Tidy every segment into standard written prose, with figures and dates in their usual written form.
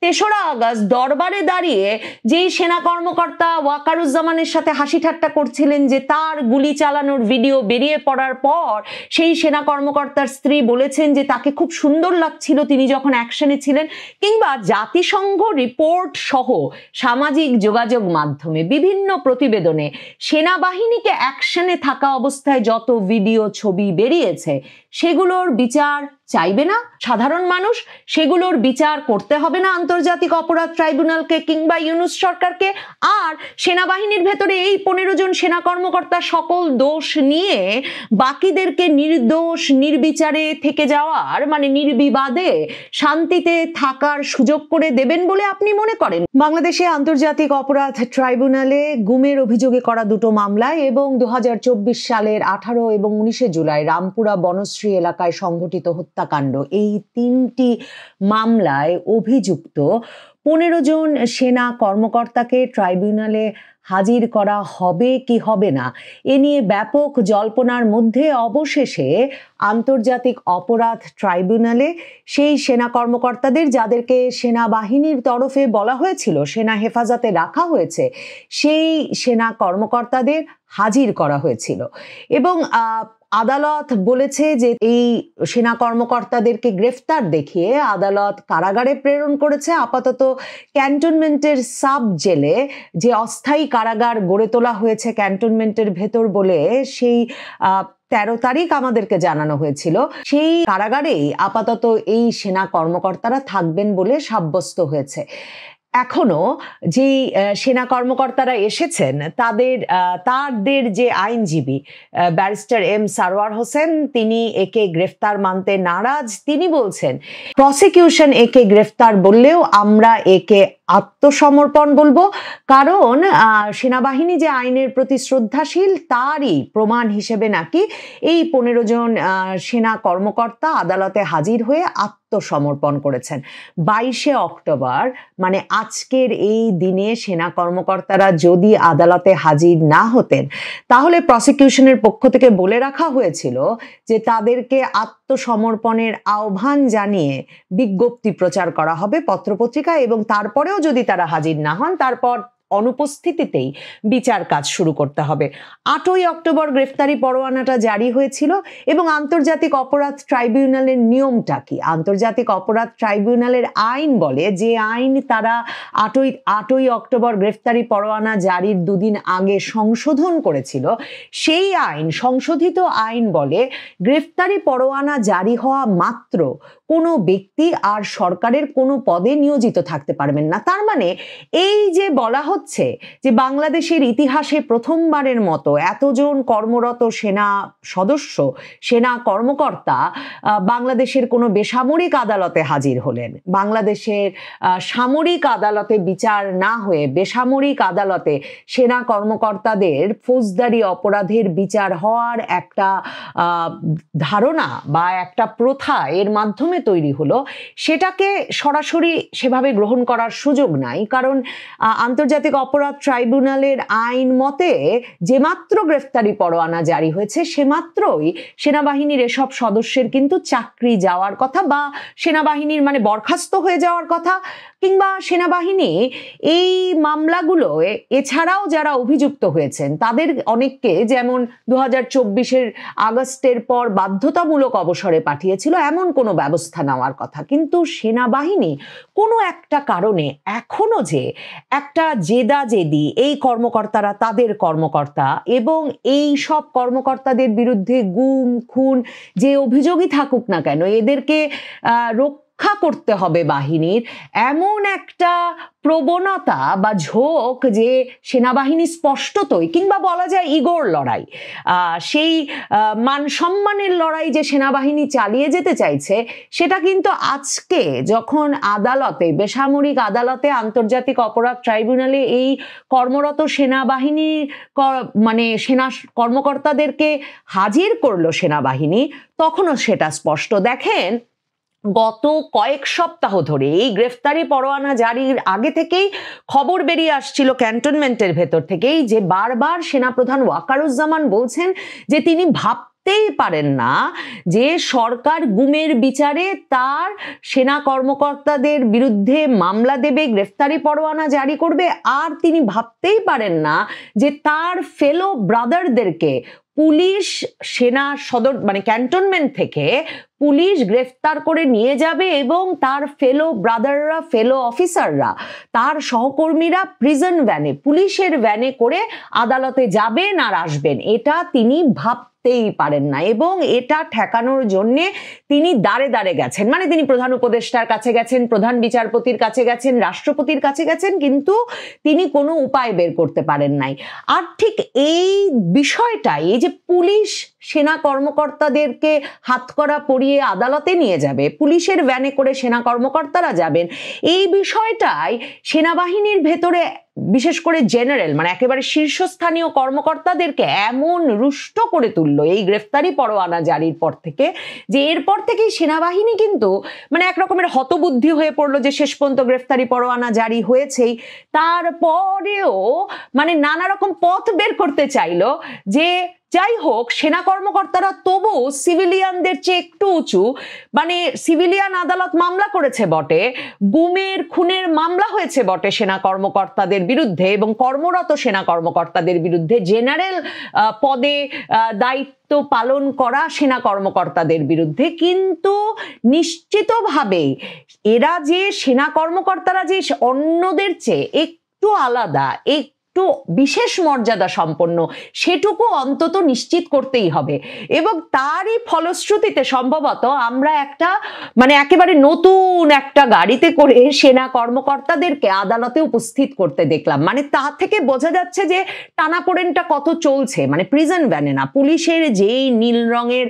তেসরা আগস্ট দরবারে দাঁড়িয়ে যেই সেনা কর্মকর্তা ওয়াকারুজ্জামানের সাথে হাসি ঠাট্টা করছিলেন যে তার গুলি চালানোর ভিডিও বেরিয়ে পড়ার পর সেই সেনা কর্মকর্তার স্ত্রী বলেছেন যে তাকে খুব সুন্দর লাগছিল তিনি যখন অ্যাকশনে ছিলেন, কিংবা জাতিসংঘ রিপোর্ট সহ সামাজিক যোগাযোগ মাধ্যমে বিভিন্ন প্রতিবেদনে সেনাবাহিনীকে অ্যাকশনে থাকা অবস্থায় যত ভিডিও ছবি বেরিয়েছে সেগুলোর বিচার চাইবে না সাধারণ মানুষ? সেগুলোর বিচার করতে হবে না আন্তর্জাতিক অপরাধ ট্রাইব্যুনালকে কিংবা ইউনূস সরকারকে? আর সেনাবাহিনীর ভেতরে এই 15 জন সেনা কর্মকর্তা সকল দোষ নিয়ে বাকিদেরকে নির্দোষ নির্বিচারে থেকে যাওয়ার মানে নির্বিবাদে শান্তিতে থাকার সুযোগ করে দেবেন বলে আপনি মনে করেন? বাংলাদেশে আন্তর্জাতিক অপরাধ ট্রাইব্যুনালে গুমের অভিযোগে করা দুটো মামলায় এবং 2024 সালের 18 এবং 19 জুলাই রামপুরা বনশ্রী এলাকায় সংঘটিত হত্যাকাণ্ড, এই 3টি মামলায় অভিযুক্ত 15 জন সেনা কর্মকর্তাকে ট্রাইব্যুনালে হাজির করা হবে কি হবে না এ নিয়ে ব্যাপক জল্পনার মধ্যে অবশেষে আন্তর্জাতিক অপরাধ ট্রাইব্যুনালে সেই সেনা কর্মকর্তাদের যাদেরকে সেনাবাহিনীর তরফে বলা হয়েছিল সেনা হেফাজতে রাখা হয়েছে সেই সেনা কর্মকর্তাদের হাজির করা হয়েছিল এবং আদালত বলেছে যে এই সেনা কর্মকর্তাদেরকে গ্রেফতার দেখিয়ে আদালত কারাগারে প্রেরণ করেছে। আপাতত ক্যান্টনমেন্টের সাব জেলে যে অস্থায়ী কারাগার গড়ে তোলা হয়েছে ক্যান্টনমেন্টের ভেতর বলে সেই 13 তারিখ আমাদেরকে জানানো হয়েছিল, সেই কারাগারেই আপাতত এই সেনা কর্মকর্তারা থাকবেন বলে সাব্যস্ত হয়েছে। এখনো যে সেনা কর্মকর্তারা এসেছেন তাদের যে আইনজীবী ব্যারিস্টার এম সারওয়ার হোসেন তিনি একে গ্রেফতার মানতে নারাজ। তিনি বলছেন প্রসিকিউশন একে গ্রেফতার বললেও আমরা একে আত্মসমর্পণ বলবো, কারণ সেনাবাহিনী যে আইনের প্রতি শ্রদ্ধাশীল তারই প্রমাণ হিসেবে নাকি এই 15 জন সেনা কর্মকর্তা আদালতে হাজির হয়ে আত্মসমর্পণ করেছেন। 22 অক্টোবর মানে আজকের এই দিনে সেনা কর্মকর্তারা যদি আদালতে হাজির না হতেন তাহলে প্রসিকিউশনের পক্ষ থেকে বলে রাখা হয়েছিল যে তাদেরকে আত্মসমর্পণের আহ্বান জানিয়ে বিজ্ঞপ্তি প্রচার করা হবে পত্রপত্রিকায় এবং তারপরেও যদি তারা হাজির না হন তারপর অনুপস্থিতিতেই বিচার কাজ শুরু করতে হবে। 8ই অক্টোবর গ্রেফতারি পরোয়ানাটা জারি হয়েছিল এবং আন্তর্জাতিক অপরাধ ট্রাইব্যুনালের নিয়মটা কি? আন্তর্জাতিক অপরাধ ট্রাইব্যুনালের আইন বলে যে আইন তারা 8ই অক্টোবর গ্রেফতারি পরোয়ানা জারির 2 দিন আগে সংশোধন করেছিল, সেই আইন সংশোধিত আইন বলে গ্রেফতারি পরোয়ানা জারি হওয়া মাত্র কোনো ব্যক্তি আর সরকারের কোনো পদে নিয়োজিত থাকতে পারবেন না। তার মানে এই যে বলা হচ্ছে যে বাংলাদেশের ইতিহাসে প্রথমবারের মতো এতজন কর্মরত সেনা সদস্য সেনা কর্মকর্তা বাংলাদেশের কোনো বেসামরিক আদালতে হাজির হলেন, বাংলাদেশের সামরিক আদালতে বিচার না হয়ে বেসামরিক আদালতে সেনা কর্মকর্তাদের ফৌজদারি অপরাধের বিচার হওয়ার একটা ধারণা বা একটা প্রথা এর মাধ্যমে তৈরি হলো, সেটাকে সরাসরি সেভাবে গ্রহণ করার সুযোগ নাই। কারণ আন্তর্জাতিক অপরাধ ট্রাইব্যুনালের আইন মতে যে মাত্র গ্রেফতারি পরোয়ানা জারি হয়েছে সে মাত্রই সেনাবাহিনীর এসব সদস্যের কিন্তু চাকরি যাওয়ার কথা বা সেনাবাহিনীর মানে বরখাস্ত হয়ে যাওয়ার কথা, কিংবা সেনাবাহিনী এই মামলাগুলো এছাড়াও যারা অভিযুক্ত হয়েছেন তাদের অনেককে যেমন 2024 আগস্টের পর বাধ্যতামূলক অবসরে পাঠিয়েছিল এমন কোনো ব্যবস্থা নেওয়ার কথা। কিন্তু সেনাবাহিনী কোনো একটা কারণে এখনো যে একটা জেদাজেদি এই কর্মকর্তারা তাদের কর্মকর্তা এবং এই সব কর্মকর্তাদের বিরুদ্ধে গুম খুন যে অভিযোগই থাকুক না কেন এদেরকে রক্ষা করতে হবে বাহিনীর, এমন একটা প্রবণতা বা ঝোঁক যে সেনাবাহিনী স্পষ্টতই কিংবা বলা যায় ইগোর লড়াই, সেই মান সম্মানের লড়াই যে সেনাবাহিনী চালিয়ে যেতে চাইছে সেটা কিন্তু আজকে যখন আদালতে বেসামরিক আদালতে আন্তর্জাতিক অপরাধ ট্রাইব্যুনালে এই কর্মরত সেনাবাহিনী মানে সেনা কর্মকর্তাদেরকে হাজির করলো সেনাবাহিনী তখনও সেটা স্পষ্ট। দেখেন গত কয়েক সপ্তাহ ধরে এই গ্রেফতারি পরোয়ানা জারির আগে থেকেই খবর বেরিয়ে আসছিল ক্যান্টনমেন্টের ভেতর থেকেই যে বারবার সেনাপ্রধান ওয়াকারুজ্জামান বলছেন যে তিনি ভাবতেই পারেন না যে সরকার গুমের বিচারে তার সেনা কর্মকর্তাদের বিরুদ্ধে মামলা দেবে, গ্রেফতারি পরোয়ানা জারি করবে, আর তিনি ভাবতেই পারেন না যে তার ফেলো ব্রাদারদেরকে পুলিশ সেনা সদর মানে ক্যান্টনমেন্ট থেকে পুলিশ গ্রেফতার করে নিয়ে যাবে এবং তার ফেলো ব্রাদাররা, ফেলো অফিসাররা, তার সহকর্মীরা প্রিজন ভ্যানে, পুলিশের ভ্যানে করে আদালতে যাবেন আর আসবেন। এটা তিনি ভাবতেই পারেন না এবং এটা ঠেকানোর জন্য তিনি দাঁড়ে দাঁড়ে গেছেন। মানে তিনি প্রধান উপদেষ্টার কাছে গেছেন, প্রধান বিচারপতির কাছে গেছেন, রাষ্ট্রপতির কাছে গেছেন, কিন্তু তিনি কোনো উপায় বের করতে পারেন নাই। আর ঠিক এই বিষয়টাই, এই যে পুলিশ সেনা কর্মকর্তাদেরকে হাতকড়া পরিয়ে আদালতে নিয়ে যাবে, পুলিশের ভ্যানে করে সেনা কর্মকর্তারা যাবেন, এই বিষয়টাই সেনাবাহিনীর ভেতরে বিশেষ করে জেনারেল মানে একেবারে শীর্ষস্থানীয় কর্মকর্তাদেরকে এমন রুষ্ট করে তুললো এই গ্রেফতারি পরোয়ানা জারির পর থেকে যে এরপর থেকেই সেনাবাহিনী কিন্তু মানে এক রকমের হতবুদ্ধি হয়ে পড়লো যে শেষ পর্যন্ত গ্রেফতারি পরোয়ানা জারি হয়েছেই, তারপরেও মানে নানা রকম পথ বের করতে চাইলো যে যাই হোক সেনা কর্মকর্তারা তবু সিভিলিয়ানদের চেয়ে একটু উঁচু, মানে সিভিলিয়ান আদালত মামলা করেছে বটে, গুমের খুনের মামলা হয়েছে বটে সেনা কর্মকর্তাদের বিরুদ্ধে এবং কর্মরত সেনা কর্মকর্তাদের বিরুদ্ধে, জেনারেল পদে দায়িত্ব পালন করা সেনা কর্মকর্তাদের বিরুদ্ধে, কিন্তু নিশ্চিতভাবেই এরা যে সেনা কর্মকর্তারা যে অন্যদের চেয়ে একটু আলাদা, একটু বিশেষ মর্যাদা সম্পন্ন, সেটুকু অন্তত নিশ্চিত করতেই হবে। এবং তারই ফলশ্রুতিতে সম্ভবত আমরা একটা মানে একেবারে নতুন একটা গাড়িতে করে সেনা কর্মকর্তাদেরকে আদালতে উপস্থিত করতে দেখলাম। মানে তা থেকে বোঝা যাচ্ছে যে টানাপোড়েনটা কত চলছে। মানে প্রিজন ভ্যানে না, পুলিশের যেই নীল রঙের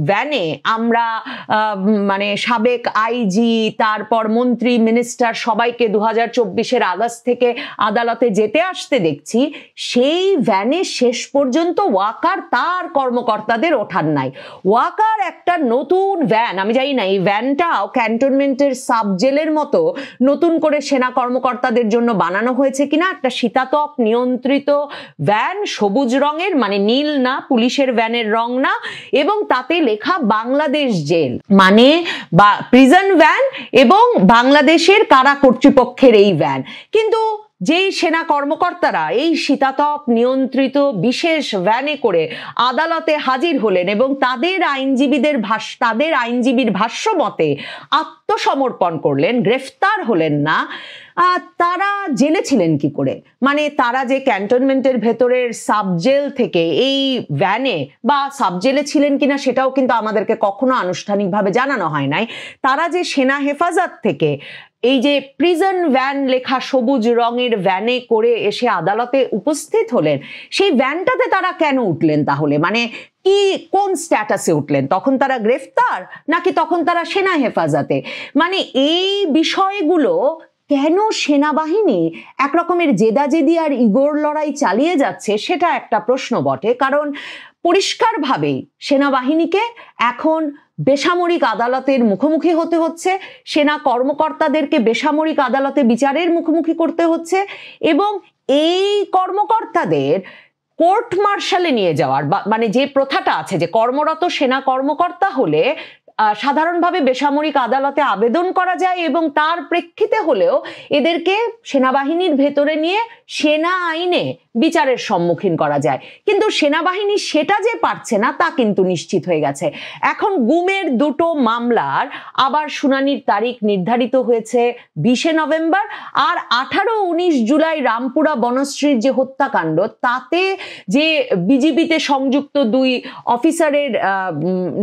ভ্যানে আমরা মানে সাবেক আইজি, তারপর মন্ত্রী, মিনিস্টার সবাইকে 2024-এর আগস্ট থেকে আদালতে যেতে আসতে দেখছি, সেই ভ্যানে শেষ পর্যন্ত ওয়াকার তার কর্মকর্তাদের ওঠান নাই। ওয়াকার একটা নতুন ভ্যান, আমি জানি না এই ভ্যানটাও ক্যান্টনমেন্টের সাব জেলের মতো নতুন করে সেনা কর্মকর্তাদের জন্য বানানো হয়েছে কিনা, একটা শীতাতপ নিয়ন্ত্রিত ভ্যান, সবুজ রঙের, মানে নীল না, পুলিশের ভ্যানের রং না, এবং তাতে লেখা বাংলাদেশ জেল, মানে প্রিজন ভ্যান এবং বাংলাদেশের কারা কর্তৃপক্ষের এই ভ্যান। কিন্তু যেই সেনা কর্মকর্তারা এই শীতাতপ নিয়ন্ত্রিত বিশেষ ভ্যানে করে আদালতে হাজির হলেন এবং তাদের আইনজীবীর ভাষ্য মতে আত্মসমর্পণ করলেন, গ্রেফতার হলেন না, তারা জেলে ছিলেন কি করে? মানে তারা যে ক্যান্টনমেন্টের ভেতরের সাবজেল থেকে এই ভ্যানে বা সাবজেলে ছিলেন কিনা সেটাও কিন্তু আমাদেরকে কখনো আনুষ্ঠানিকভাবে জানানো হয় নাই। তারা যে সেনা হেফাজত থেকে এই যে প্রিজন ভ্যান লেখা সবুজ রঙের ভ্যানে করে এসে আদালতে উপস্থিত হলেন, সেই ভ্যানটাতে তারা কেন উঠলেন তাহলে? মানে কি কোন স্ট্যাটাসে উঠলেন? তখন তারা গ্রেফতার নাকি তখন তারা সেনা হেফাজতে? মানে এই বিষয়গুলো কেন সেনাবাহিনী একরকমের জেদাজেদি আর ইগোর লড়াই চালিয়ে যাচ্ছে সেটা একটা প্রশ্ন বটে। কারণ পরিষ্কারভাবেই সেনাবাহিনীকে এখন বেসামরিক আদালতের মুখোমুখি হতে হচ্ছে, সেনা কর্মকর্তাদেরকে বেসামরিক আদালতে বিচারের মুখোমুখি করতে হচ্ছে, এবং এই কর্মকর্তাদের কোর্ট মার্শালে নিয়ে যাওয়ার মানে যে প্রথাটা আছে যে কর্মরত সেনা কর্মকর্তা হলে সাধারণভাবে বেসামরিক আদালতে আবেদন করা যায় এবং তার প্রেক্ষিতে হলেও এদেরকে সেনাবাহিনীর ভেতরে নিয়ে সেনা আইনে বিচারের সম্মুখীন করা যায়, কিন্তু সেনাবাহিনী সেটা যে পারছে না তা কিন্তু নিশ্চিত হয়ে গেছে। এখন গুমের দুটো মামলার আবার শুনানির তারিখ নির্ধারিত হয়েছে 20শে নভেম্বর, আর 18-19 জুলাই রামপুরা বনশ্রীর যে হত্যাকাণ্ড, তাতে যে বিজিবিতে সংযুক্ত 2 অফিসারের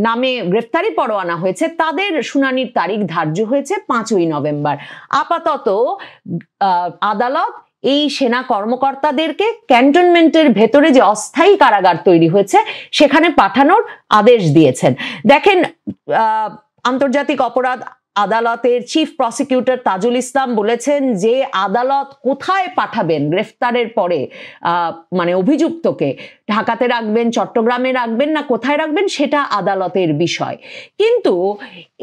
নামে গ্রেফতারি পরোয়ানা হয়েছে, তাদের শুনানির তারিখ ধার্য হয়েছে 5ই নভেম্বর। আপাতত আদালত এই সেনা কর্মকর্তাদেরকে ক্যান্টনমেন্টের ভেতরে যে অস্থায়ী কারাগার তৈরি হয়েছে সেখানে পাঠানোর আদেশ দিয়েছেন। দেখেন, আন্তর্জাতিক অপরাধ আদালতের চিফ প্রসিকিউটর তাজুল ইসলাম বলেছেন যে আদালত কোথায় পাঠাবেন গ্রেফতারের পরে মানে অভিযুক্তকে, ঢাকাতে রাখবেন, চট্টগ্রামে রাখবেন না কোথায় রাখবেন সেটা আদালতের বিষয়। কিন্তু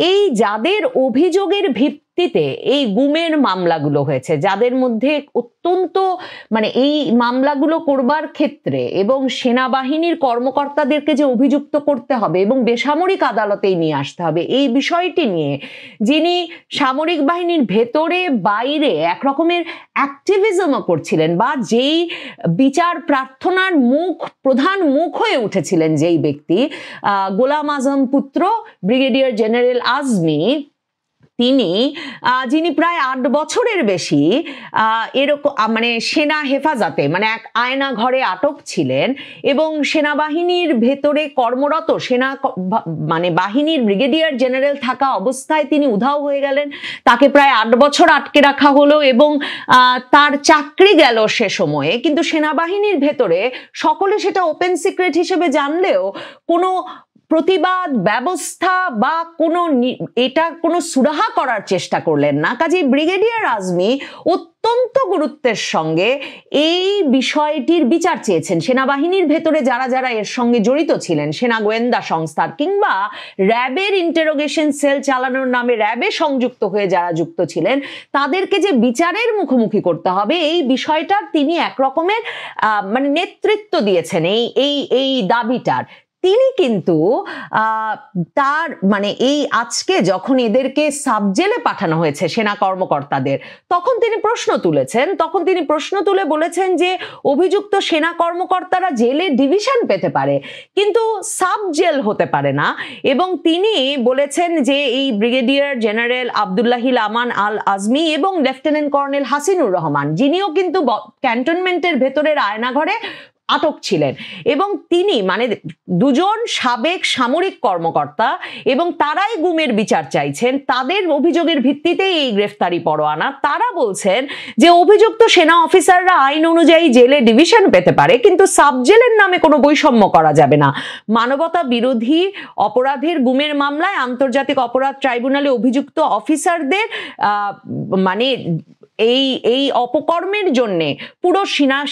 এই যাদের অভিযোগের ভিত্তিতে এই গুমের মামলাগুলো হয়েছে, যাদের মধ্যে অত্যন্ত মানে এই মামলাগুলো করবার ক্ষেত্রে এবং সেনাবাহিনীর কর্মকর্তাদেরকে যে অভিযুক্ত করতে হবে এবং বেসামরিক আদালতেই নিয়ে আসতে হবে, এই বিষয়টি নিয়ে যিনি সামরিক বাহিনীর ভেতরে বাইরে একরকমের অ্যাক্টিভিজমও করছিলেন বা যেই বিচার প্রার্থনার প্রধান মুখ হয়ে উঠেছিলেন যেই ব্যক্তি, গোলাম আজম পুত্র ব্রিগেডিয়ার জেনারেল আজমি, তিনি যিনি প্রায় 8 বছরের বেশি এরকম মানে সেনা হেফাজতে মানে এক আয়না ঘরে আটক ছিলেন এবং সেনাবাহিনীর ভেতরে কর্মরত সেনা মানে বাহিনীর ব্রিগেডিয়ার জেনারেল থাকা অবস্থায় তিনি উধাও হয়ে গেলেন। তাকে প্রায় 8 বছর আটকে রাখা হলো এবং তার চাকরি গেল সে সময়ে। কিন্তু সেনাবাহিনীর ভেতরে সকলে সেটা ওপেন সিক্রেট হিসেবে জানলেও কোনো প্রতিবাদ ব্যবস্থা বা এটা কোনো সুরাহা করার চেষ্টা করলেন না। কাজে ব্রিগেডিয়ার আজমি অত্যন্ত গুরুত্বের সঙ্গে এই বিষয়টির বিচার চেয়েছেন। সেনাবাহিনীর ভেতরে যারা যারা এর সঙ্গে জড়িত ছিলেন, সেনা গোয়েন্দা সংস্থার কিংবা র্যাবের ইন্টারোগেশন সেল চালানোর নামে র্যাবে সংযুক্ত হয়ে যারা যুক্ত ছিলেন, তাদেরকে যে বিচারের মুখোমুখি করতে হবে এই বিষয়টার তিনি একরকমের মানে নেতৃত্ব দিয়েছেন এই দাবিটার। তিনি কিন্তু তার মানে এই আজকে যখন এদেরকে সাবজেলে পাঠানো হয়েছে সেনা কর্মকর্তাদের, তখন তিনি প্রশ্ন তুলে বলেছেন যে অভিযুক্ত সেনা কর্মকর্তারা জেলে ডিভিশন পেতে পারে কিন্তু সাব জেল হতে পারে না। এবং তিনি বলেছেন যে এই ব্রিগেডিয়ার জেনারেল আব্দুল্লাহিল আমান আল আজমি এবং লেফটেন্যান্ট কর্নেল হাসিনুর রহমান, যিনিও কিন্তু ক্যান্টনমেন্টের ভেতরের আয়নাঘরে আটক ছিলেন এবং তিনি মানে দুজন সাবেক সামরিক কর্মকর্তা এবং তারাই গুমের বিচার চাইছেন, তাদের অভিযোগের ভিত্তিতেই এই গ্রেফতারি পরোয়ানা। তারা বলছেন যে অভিযুক্ত সেনা অফিসাররা আইন অনুযায়ী জেলে ডিভিশন পেতে পারে কিন্তু সাব জেলের নামে কোনো বৈষম্য করা যাবে না। মানবতা বিরোধী অপরাধের গুমের মামলায় আন্তর্জাতিক অপরাধ ট্রাইব্যুনালে অভিযুক্ত অফিসারদের মানে এই অপকর্মের জন্য পুরো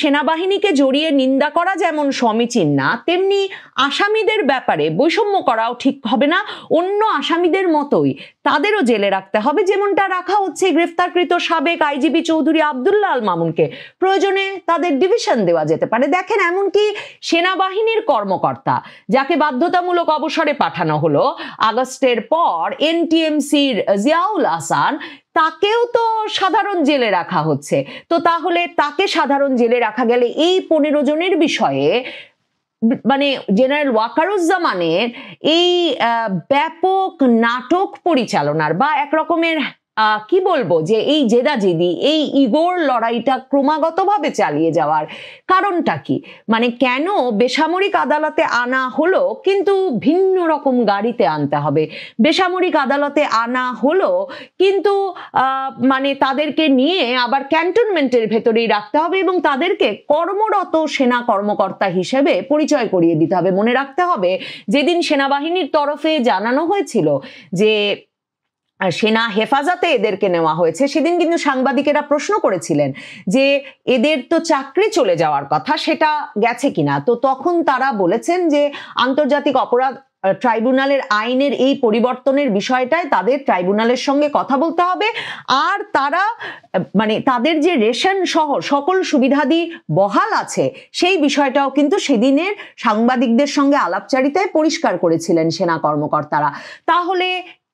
সেনাবাহিনীকে জড়িয়ে নিন্দা করা যেমন সমীচীন না, তেমনি আসামিদের ব্যাপারে বৈষম্য করাও ঠিক হবে না। অন্য আসামিদের মতোই তাদেরও জেলে রাখতে হবে, যেমনটা রাখা হচ্ছে গ্রেফতারকৃত সাবেক আইজিপি চৌধুরী আব্দুল্লাহ আল মামুনকে। প্রয়োজনে তাদের ডিভিশন দেওয়া যেতে পারে। দেখেন, এমনকি সেনাবাহিনীর কর্মকর্তা যাকে বাধ্যতামূলক অবসরে পাঠানো হলো আগস্টের পর, এনটিএমসির জিয়াউল হাসান, তাকেও তো সাধারণ জেলে রাখা হচ্ছে। তো তাহলে তাকে সাধারণ জেলে রাখা গেলে এই 15 জনের বিষয়ে মানে জেনারেল ওয়াকারুজ্জামানের এই ব্যাপক নাটক পরিচালনার বা একরকমের কি বলবো যে এই জেদাজেদি, এই ইগোর লড়াইটা ক্রমাগতভাবে চালিয়ে যাওয়ার কারণটা কি? মানে কেন বেসামরিক আদালতে আনা হলো কিন্তু ভিন্ন রকম গাড়িতে আনতে হবে? বেসামরিক আদালতে আনা হলো কিন্তু মানে তাদেরকে নিয়ে আবার ক্যান্টনমেন্টের ভেতরেই রাখতে হবে এবং তাদেরকে কর্মরত সেনা কর্মকর্তা হিসেবে পরিচয় করিয়ে দিতে হবে। মনে রাখতে হবে, যেদিন সেনাবাহিনীর তরফে জানানো হয়েছিল যে সেনা হেফাজতে এদেরকে নেওয়া হয়েছে, সেদিন কিন্তু সাংবাদিকেরা প্রশ্ন করেছিলেন যে এদের তো চাকরি চলে যাওয়ার কথা, সেটা গেছে কিনা। তো তখন তারা বলেছেন যে আন্তর্জাতিক অপরাধ ট্রাইব্যুনালের আইনের এই পরিবর্তনের বিষয়টায় তাদের ট্রাইব্যুনালের সঙ্গে কথা বলতে হবে, আর তারা মানে তাদের যে রেশন সহ সকল সুবিধাদি বহাল আছে সেই বিষয়টাও কিন্তু সেদিনের সাংবাদিকদের সঙ্গে আলাপচারিতায় পরিষ্কার করেছিলেন সেনা কর্মকর্তারা। তাহলে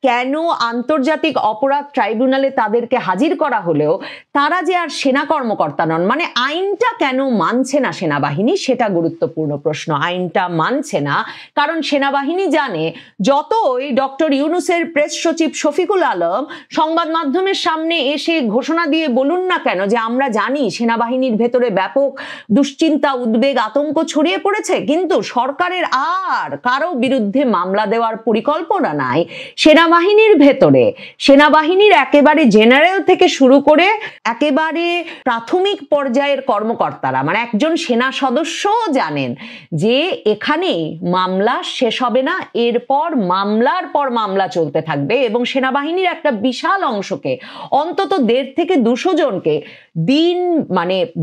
কেন আন্তর্জাতিক অপরাধ ট্রাইব্যুনালে তাদেরকে হাজির করা হলেও তারা যে আর সেনা কর্মকর্তা নন, মানে আইনটা কেন মানছে না সেনাবাহিনী, সেটা গুরুত্বপূর্ণ প্রশ্ন। আইনটা মানছে না কারণ সেনাবাহিনী জানে, যতই ডক্টর ইউনূসের প্রেস সচিব শফিকুল আলম সংবাদ মাধ্যমের সামনে এসে ঘোষণা দিয়ে বলুন না কেন যে আমরা জানি সেনাবাহিনীর ভেতরে ব্যাপক দুশ্চিন্তা, উদ্বেগ, আতঙ্ক ছড়িয়ে পড়েছে, কিন্তু সরকারের আর কারো বিরুদ্ধে মামলা দেওয়ার পরিকল্পনা নাই। সেনা সেনাবাহিনীর ভেতরে সেনাবাহিনীর একেবারে জেনারেল থেকে শুরু করে একেবারে প্রাথমিক পর্যায়ের কর্মকর্তারা মানে একজন সেনা সদস্যও জানেন যে এখানে মামলা শেষ হবে না, এরপর মামলার পর মামলা চলতে থাকবে এবং সেনাবাহিনীর একটা বিশাল অংশকে অন্তত 150 থেকে 200 জনকে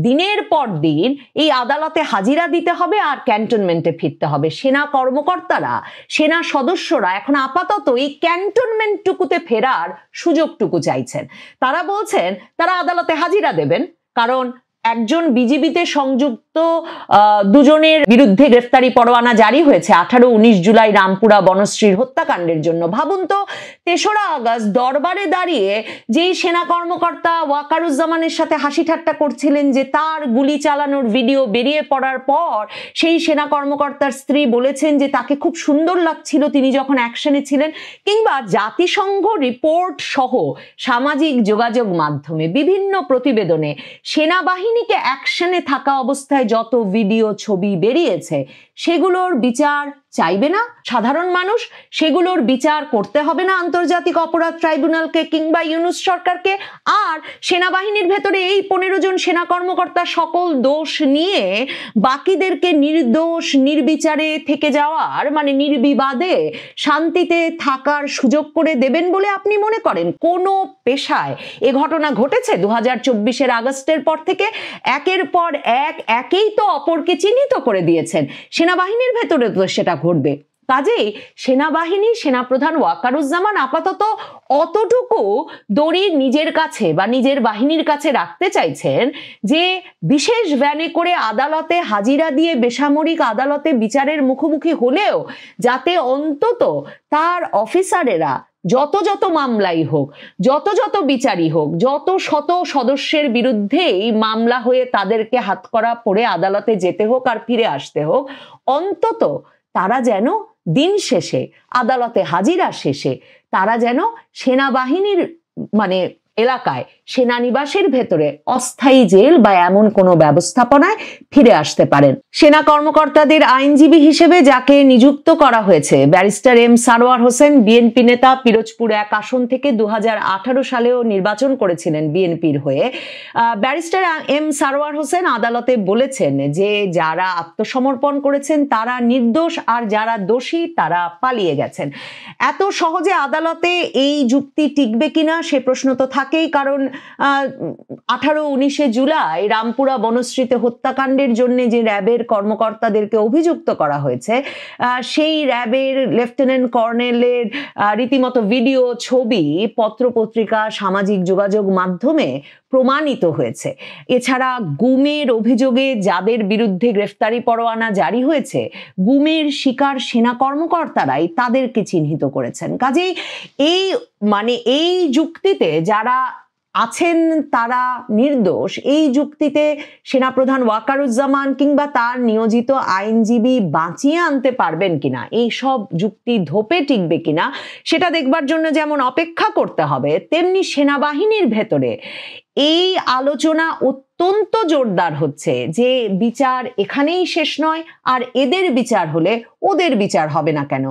দিনের পর দিন এই আদালতে হাজিরা দিতে হবে আর ক্যান্টনমেন্টে ফিরতে হবে। সেনা কর্মকর্তারা সেনা সদস্যরা এখন আপাতত এই ক্যান্টনমেন্টটুকুতে ফেরার সুযোগটুকু চাইছেন। তারা বলছেন তারা আদালতে হাজিরা দেবেন, কারণ একজন বিজিবিতে সংযুক্ত 2 জনের বিরুদ্ধে গ্রেফতারি পরোয়ানা জারি হয়েছে 18-19 জুলাই রামপুরা বনশ্রীর হত্যাকাণ্ডের জন্য। ভাবুন তো 3রা আগস্ট দরবারে দাঁড়িয়ে যেই সেনা কর্মকর্তা ওয়াকারুজ্জামানের সাথে হাসি ঠাট্টা করছিলেন যে তার গুলি চালানোর ভিডিও বেরিয়ে পড়ার পর সেই সেনা কর্মকর্তার স্ত্রী বলেছেন যে তাকে খুব সুন্দর লাগছিল তিনি যখন অ্যাকশনে ছিলেন, কিংবা জাতিসংঘ রিপোর্ট সহ সামাজিক যোগাযোগ মাধ্যমে বিভিন্ন প্রতিবেদনে সেনাবাহিনীকে অ্যাকশনে থাকা অবস্থায় যত ভিডিও ছবি বেরিয়েছে সেগুলোর বিচার চাইবে না সাধারণ মানুষ? সেগুলোর বিচার করতে হবে না আন্তর্জাতিক অপরাধ ট্রাইব্যুনালকে কিংবা ইউনূস সরকারকে? আর সেনাবাহিনীর ভেতরে এই 15 জন সেনা কর্মকর্তা সকল দোষ নিয়ে বাকিদেরকে নির্দোষ নির্বিচারে থেকে যাওয়ার মানে নির্বিবাদে শান্তিতে থাকার সুযোগ করে দেবেন বলে আপনি মনে করেন? কোন পেশায় এ ঘটনা ঘটেছে 2024-এর আগস্টের পর থেকে? একের পর একেই তো অপরকে চিহ্নিত করে দিয়েছেন। সেনাবাহিনীর ভেতরে তো সেটা ঘটবে। কাজেই সেনাবাহিনী সেনাপ্রধান ওয়াকারুজ্জামান আপাতত অতটুকু দড়ি নিজের কাছে বা নিজের বাহিনীর কাছে রাখতে চাইছেন যে বিশেষ ভ্যানে করে আদালতে হাজিরা দিয়ে বেসামরিক আদালতে বিচারের মুখোমুখি হলেও যাতে অন্তত তার অফিসারেরা যত মামলাই হোক, যত বিচারই হোক, যত শত সদস্যের বিরুদ্ধেই মামলা হয়ে তাদেরকে হাতকড়া পরে আদালতে যেতে হোক আর ফিরে আসতে হোক, অন্তত তারা যেন দিন শেষে আদালতে হাজিরা শেষে তারা যেন সেনাবাহিনীর এলাকায় সেনানিবাসের ভেতরে অস্থায়ী জেল বা এমন কোনো ব্যবস্থাপনায় ফিরে আসতে পারেন। সেনা কর্মকর্তাদের আইনজীবী হিসেবে যাকে নিযুক্ত করা হয়েছে barrister M Sarwar Hossain, BNP নেতা, পিরোজপুর 1 আসন থেকে 2018 সালেও নির্বাচন করেছিলেন বিএনপির হয়ে। ব্যারিস্টার এম সারোয়ার হোসেন আদালতে বলেছেন যে যারা আত্মসমর্পণ করেছেন তারা নির্দোষ আর যারা দোষী তারা পালিয়ে গেছেন। এত সহজে আদালতে এই যুক্তি টিকবে কিনা সে প্রশ্ন তো থাকেই, কারণ 18-19 জুলাই রামপুরা বনশ্রীতে হত্যাকাণ্ডের জন্য যে র্যাবের কর্মকর্তাদেরকে অভিযুক্ত করা হয়েছে সেই র্যাবের লেফটেন্যান্ট কর্নেলের রীতিমতো ভিডিও ছবি পত্রপত্রিকা সামাজিক যোগাযোগ মাধ্যমে প্রমাণিত হয়েছে। এছাড়া গুমের অভিযোগে যাদের বিরুদ্ধে গ্রেফতারি পরোয়ানা জারি হয়েছে গুমের শিকার সেনা কর্মকর্তারাই তাদেরকে চিহ্নিত করেছেন। কাজেই এই যুক্তিতে যারা আছেন তারা নির্দোষ, এই যুক্তিতে সেনাপ্রধান ওয়াকারুজ্জামান কিংবা তার নিয়োজিত আইনজীবী বাঁচিয়ে আনতে পারবেন কিনা, এই সব যুক্তি ধোপে টিকবে কিনা সেটা দেখবার জন্য যেমন অপেক্ষা করতে হবে, তেমনি সেনাবাহিনীর ভেতরে এই আলোচনা অত্যন্ত জোরদার হচ্ছে যে বিচার এখানেই শেষ নয়, আর এদের বিচার হলে ওদের বিচার হবে না কেন?